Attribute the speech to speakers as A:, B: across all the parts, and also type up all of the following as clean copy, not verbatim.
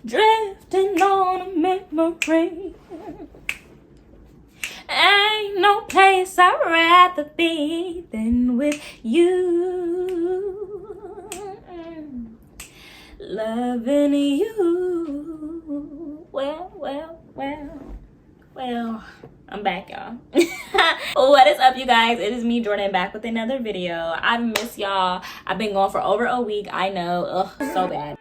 A: drifting on a memory. Ain't no place I'd rather be than with you. Loving you. Well, I'm back, y'all. What is up, you guys? It is me, Jordan, back with another video. I miss y'all. I've been gone for over a week. I know. Ugh, so bad.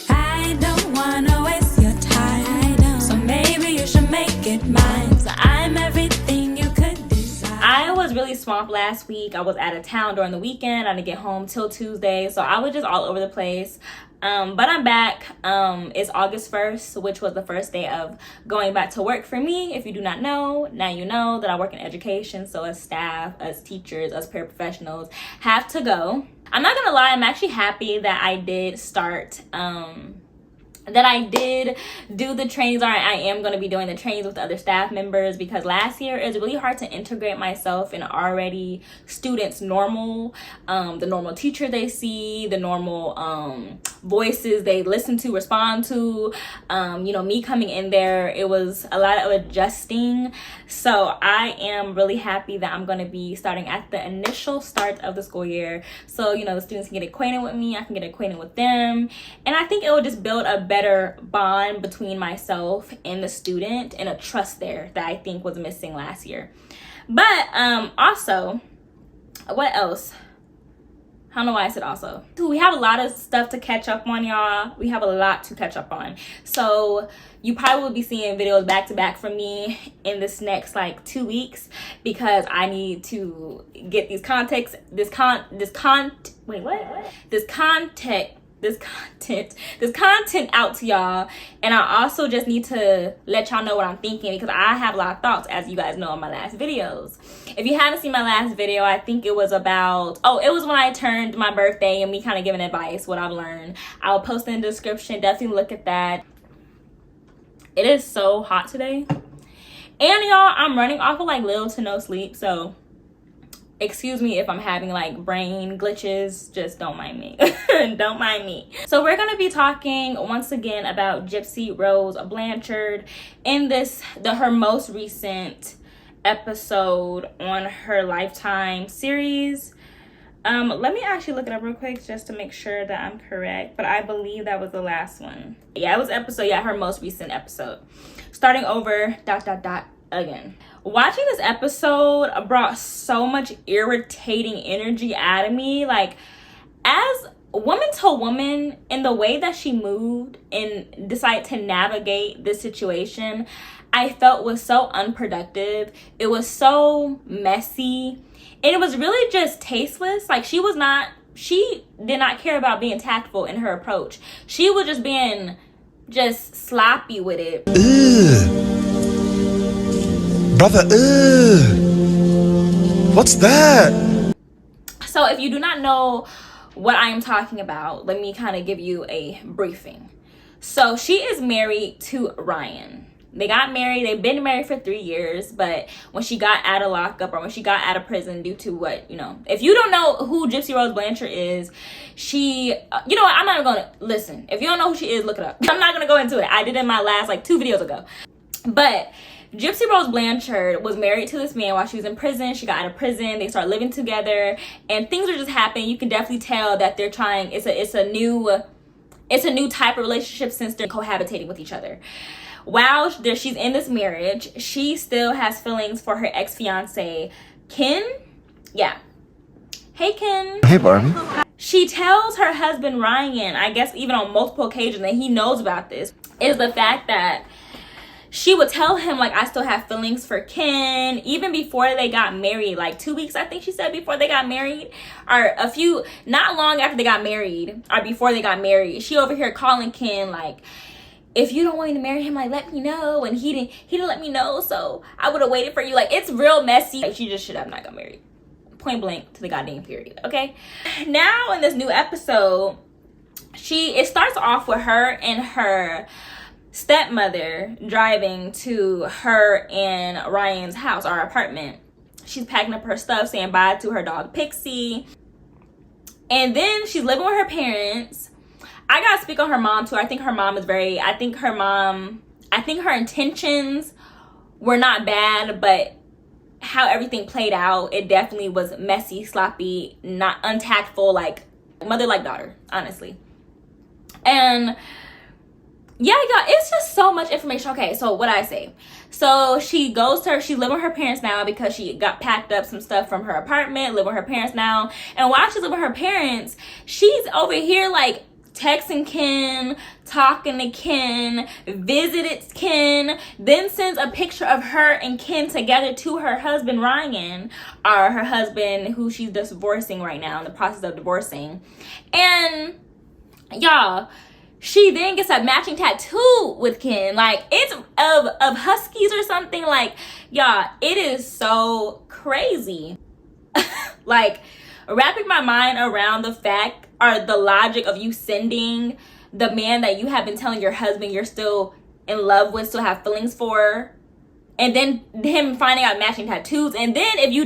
A: I don't wanna waste your time, so maybe you should make it mine. So I'm everything you could desire. I was really swamped last week. I was out of town during the weekend. I didn't get home till Tuesday, so I was just all over the place. But I'm back. It's August 1st, which was the first day of going back to work for me. If you do not know, now you know that I work in education. So as staff, as teachers, as paraprofessionals have to go. I'm not gonna lie, I'm actually happy that I did start, that I did do the trainings, or I am going to be doing the trainings with other staff members, because last year it was really hard to integrate myself in already students' normal, the normal teacher they see, the normal voices they listen to, respond to, you know, me coming in there, it was a lot of adjusting. So I am really happy that I'm going to be starting at the initial start of the school year, so you know the students can get acquainted with me, I can get acquainted with them, and I think it will just build a better bond between myself and the student, and a trust there that I think was missing last year. But also, what else? I don't know why I said also. We have a lot of stuff to catch up on, y'all. We have a lot to catch up on. So you probably will be seeing videos back to back from me in this next like 2 weeks, because I need to get these content out to y'all. And I also just need to let y'all know what I'm thinking, because I have a lot of thoughts, as you guys know, in my last videos. If you haven't seen my last video, I think it was about, it was when I turned my birthday and me kind of giving advice, what I've learned. I'll post in the description, definitely look at that. It is so hot today, and y'all, I'm running off of like little to no sleep, so excuse me if I'm having like brain glitches, just don't mind me. Don't mind me. So we're gonna be talking once again about Gypsy Rose Blanchard in her most recent episode on her Lifetime series. Let me actually look it up real quick just to make sure that I'm correct, but I believe that was the last one. Yeah, it was her most recent episode. Starting over, ... again. Watching this episode brought so much irritating energy out of me. Like, as woman to woman, in the way that she moved and decided to navigate this situation, I felt was so unproductive. It was so messy, and it was really just tasteless. Like, she did not care about being tactful in her approach. She was just being sloppy with it.
B: Ugh. Brother, what's that?
A: So if you do not know what I am talking about, let me kind of give you a briefing. So she is married to Ryan. They got married. They've been married for 3 years, but when she got out of lockup, or when she got out of prison due to what, you know, if you don't know who Gypsy Rose Blanchard is, she, you know what, I'm not even gonna, listen, if you don't know who she is, look it up. I'm not gonna go into it. I did it in my last like 2 videos ago. But Gypsy Rose Blanchard was married to this man while she was in prison. She got out of prison. They started living together, and things are just happening. You can definitely tell that they're trying. It's a new type of relationship, since they're cohabitating with each other. While she's in this marriage, she still has feelings for her ex-fiance, Ken. Yeah. Hey, Ken.
B: Hey, Barbie.
A: She tells her husband, Ryan, I guess even on multiple occasions, and he knows about this, is the fact that she would tell him, like, I still have feelings for Ken, even before they got married, like 2 weeks, I think she said, before they got married, or not long after they got married, or before they got married. She over here calling Ken, like, if you don't want me to marry him, like, let me know. And he didn't let me know, so I would have waited for you. Like, it's real messy. Like, she just should have not got married. Point blank to the goddamn period, okay? Now, in this new episode, it starts off with her and her stepmother driving to her and Ryan's house, our apartment. She's packing up her stuff, saying bye to her dog Pixie, and then she's living with her parents. I gotta speak on her mom too. I think her intentions were not bad, but how everything played out, it definitely was messy, sloppy, not untactful, like mother like daughter, honestly. And yeah, y'all, it's just so much information. Okay, so what I say. So she's living with her parents now because she got packed up some stuff from her apartment, living with her parents now. And while she's living with her parents, she's over here like texting Ken, talking to Ken, visited Ken, then sends a picture of her and Ken together to her husband Ryan, or her husband who she's divorcing right now, in the process of divorcing. And y'all, she then gets a matching tattoo with Ken, like it's of huskies or something. Like, y'all, it is so crazy. Like, wrapping my mind around the fact or the logic of you sending the man that you have been telling your husband you're still in love with, still have feelings for, and then him finding out matching tattoos. And then if you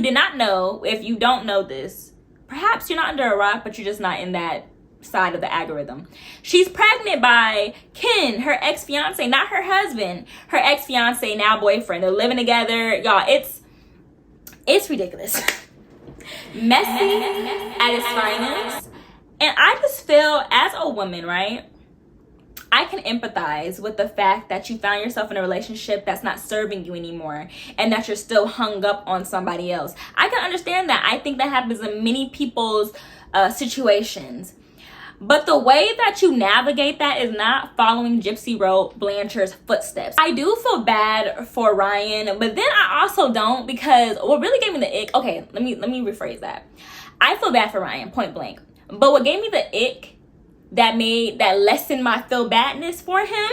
A: don't know this, perhaps you're not under a rock, but you're just not in that side of the algorithm. She's pregnant by Ken, her ex-fiance, not her husband, her ex-fiance, now boyfriend. They're living together. Y'all, it's ridiculous. Messy at its finest. And I just feel, as a woman, right, I can empathize with the fact that you found yourself in a relationship that's not serving you anymore and that you're still hung up on somebody else. I can understand that. I think that happens in many people's situations. But the way that you navigate that is not following Gypsy Rose Blanchard's footsteps. I do feel bad for Ryan, but then I also don't, because what really gave me the ick, okay, let me rephrase that. I feel bad for Ryan, point blank. But what gave me the ick that lessened my feel badness for him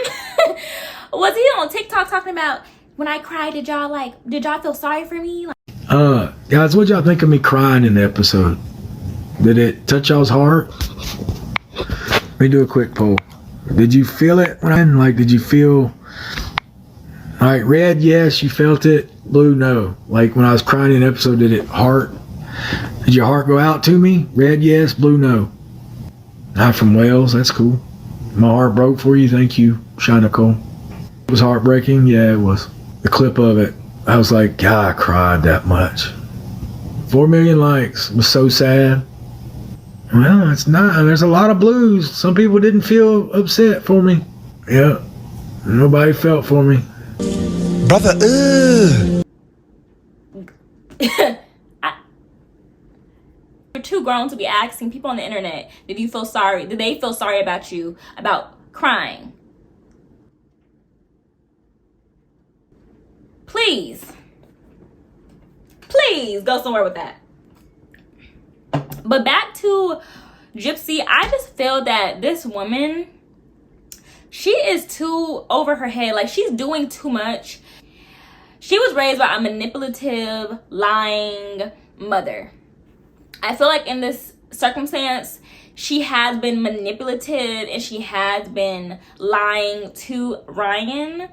A: was he on TikTok talking about, when I cried, did y'all feel sorry for me?
C: Guys, what y'all think of me crying in the episode? Did it touch y'all's heart? Let me do a quick poll. Did you feel it, Ryan? Like, did you feel, like, red, yes, you felt it, blue, no? Like, when I was crying in the episode, did your heart go out to me? Red, yes, blue, no. Not from Wales, that's cool. My heart broke for you, thank you, Shy Nicole. It was heartbreaking, yeah, it was. The clip of it, I was like, God, I cried that much. 4 million likes, it was so sad. Well, it's not. There's a lot of blues. Some people didn't feel upset for me. Yeah. Nobody felt for me.
B: Brother,
A: You're too grown to be asking people on the internet, did they feel sorry about you, about crying? Please go somewhere with that. But back to Gypsy, I just feel that this woman, she is too over her head. Like, she's doing too much. She was raised by a manipulative, lying mother. I feel like in this circumstance, she has been manipulative and she has been lying to Ryan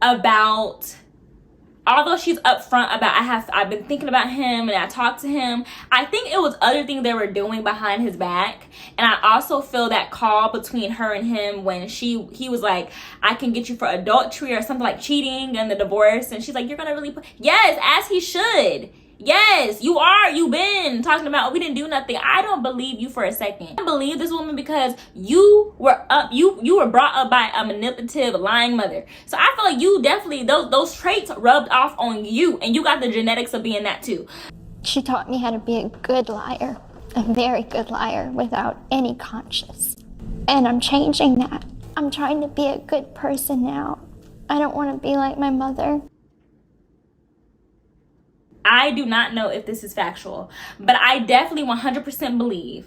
A: about, although she's upfront about, I've been thinking about him and I talked to him, I think it was other things they were doing behind his back. And I also feel that call between her and him when he was like, I can get you for adultery or something, like cheating and the divorce. And she's like, you're gonna really yes, as he should. Yes, you are. You've been talking about, we didn't do nothing. I don't believe you for a second. I don't believe this woman because you were brought up by a manipulative, lying mother. So I feel like you definitely, those traits rubbed off on you, and you got the genetics of being that too.
D: She taught me how to be a good liar, a very good liar without any conscience. And I'm changing that. I'm trying to be a good person now. I don't want to be like my mother.
A: I do not know if this is factual, but I definitely 100% believe,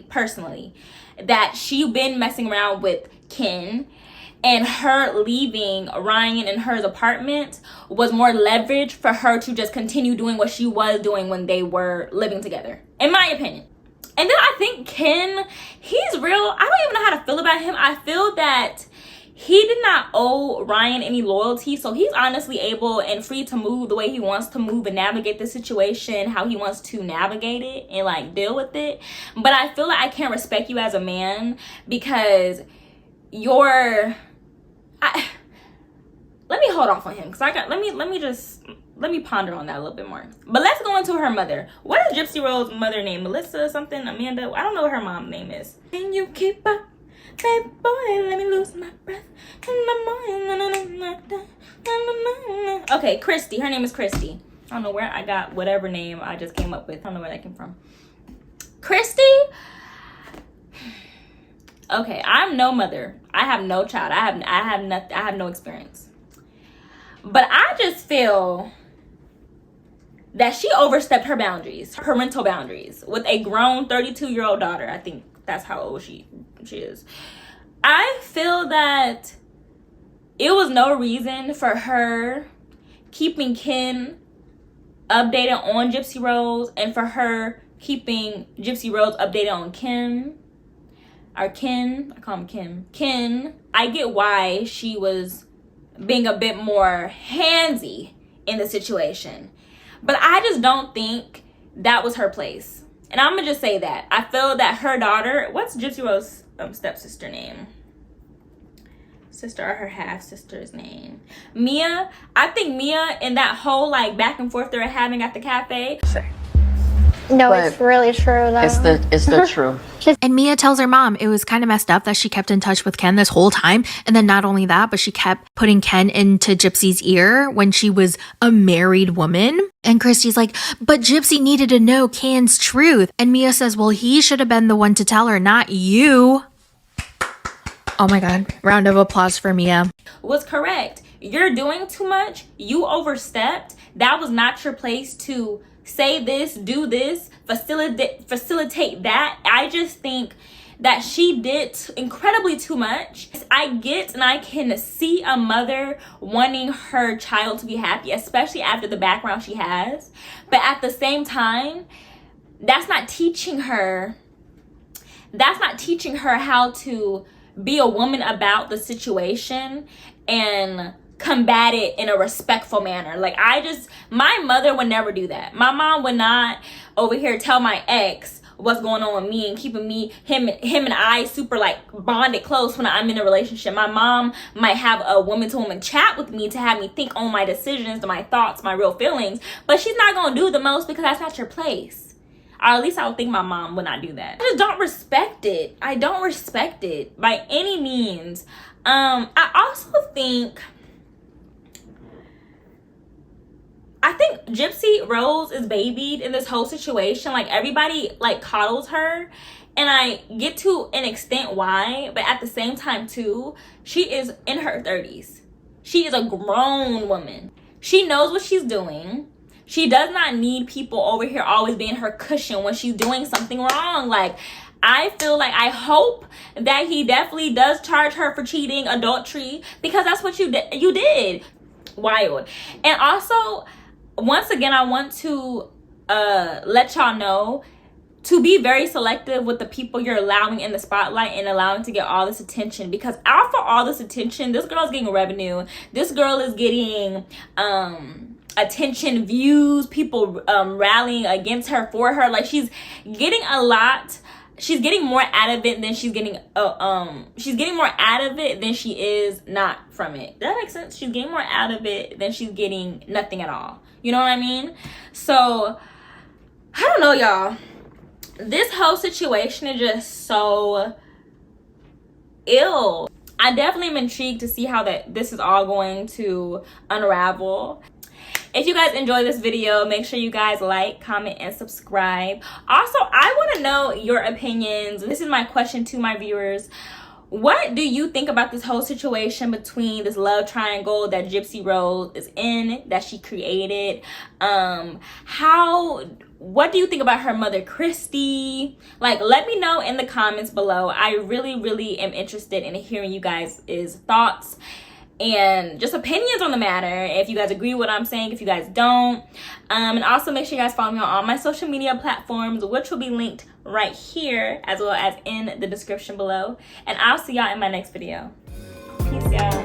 A: personally, that she been messing around with Ken, and her leaving Ryan in her apartment was more leverage for her to just continue doing what she was doing when they were living together, in my opinion. And then I think Ken, he's real. I don't even know how to feel about him. I feel that he did not owe Ryan any loyalty, so he's honestly able and free to move the way he wants to move and navigate the situation how he wants to navigate it and like deal with it. But I feel like I can't respect you as a man because let me hold off on him because let me ponder on that a little bit more. But let's go into her mother. What is Gypsy Rose's mother name? Melissa something? Amanda? I don't know what her mom's name is. Can you keep up? Baby boy, let me lose my breath in the morning. Okay, Christy. Her name is Christy. I don't know where I got whatever name I just came up with. I don't know where that came from. Christy? Okay, I'm no mother. I have no child. I have nothing. I have no experience. But I just feel that she overstepped her boundaries, her parental boundaries, with a grown 32-year-old daughter. I think that's how old she is. I feel that it was no reason for her keeping Ken updated on Gypsy Rose and for her keeping Gypsy Rose updated on Ken. Or Ken. I call him Kim. Ken. I get why she was being a bit more handsy in the situation. But I just don't think that was her place. And I'm going to just say that. I feel that her daughter... What's Gypsy Rose's stepsister name? Sister or her half-sister's name? Mia. I think Mia and that whole like back and forth they were having at the cafe...
D: No,
E: But
D: it's really true though.
E: It's the truth.
F: And Mia tells her mom it was kind of messed up that she kept in touch with Ken this whole time. And then not only that, but she kept putting Ken into Gypsy's ear when she was a married woman. And Christy's like, but Gypsy needed to know Ken's truth. And Mia says, well, he should have been the one to tell her, not you. Oh my God. Round of applause for Mia.
A: Was correct. You're doing too much. You overstepped. That was not your place to say this, do this, facilitate that. I just think that she did incredibly too much. I get and I can see a mother wanting her child to be happy, especially after the background she has. But at the same time, that's not teaching her how to be a woman about the situation and combat it in a respectful manner. Like my mother would never do that. My mom would not over here tell my ex what's going on with me and keeping him and I super like bonded close when I'm in a relationship. My mom might have a woman to woman chat with me to have me think on my decisions, my thoughts, my real feelings, but she's not gonna do the most because that's not your place. Or at least I would think my mom would not do that. I just don't respect it. I don't respect it by any means. I also think Gypsy Rose is babied in this whole situation. Like everybody like coddles her, and I get to an extent why, but at the same time too, she is in her 30s. She is a grown woman. She knows what she's doing. She does not need people over here always being her cushion when she's doing something wrong. Like I feel like I hope that he definitely does charge her for cheating, adultery, because that's what you did. Wild. And also, once again, I want to let y'all know to be very selective with the people you're allowing in the spotlight and allowing to get all this attention, because out for all this attention, this girl's getting revenue. This girl is getting attention, views, people rallying against her, for her. Like she's getting a lot. She's getting more out of it than she's getting more out of it than she is not from it. Does that make sense? She's getting more out of it than she's getting nothing at all. You know what I mean? So I don't know, y'all. This whole situation is just so ill. I definitely am intrigued to see how this is all going to unravel. If you guys enjoy this video, make sure you guys like, comment, and subscribe. Also, I want to know your opinions. This is my question to my viewers. What do you think about this whole situation between this love triangle that Gypsy Rose is in, that she created? What do you think about her mother, Christy? Like, let me know in the comments below. I really, really am interested in hearing you guys' thoughts and just opinions on the matter. If you guys agree with what I'm saying, if you guys don't. And also make sure you guys follow me on all my social media platforms, which will be linked right here as well as in the description below. And I'll see y'all in my next video. Peace. Yeah.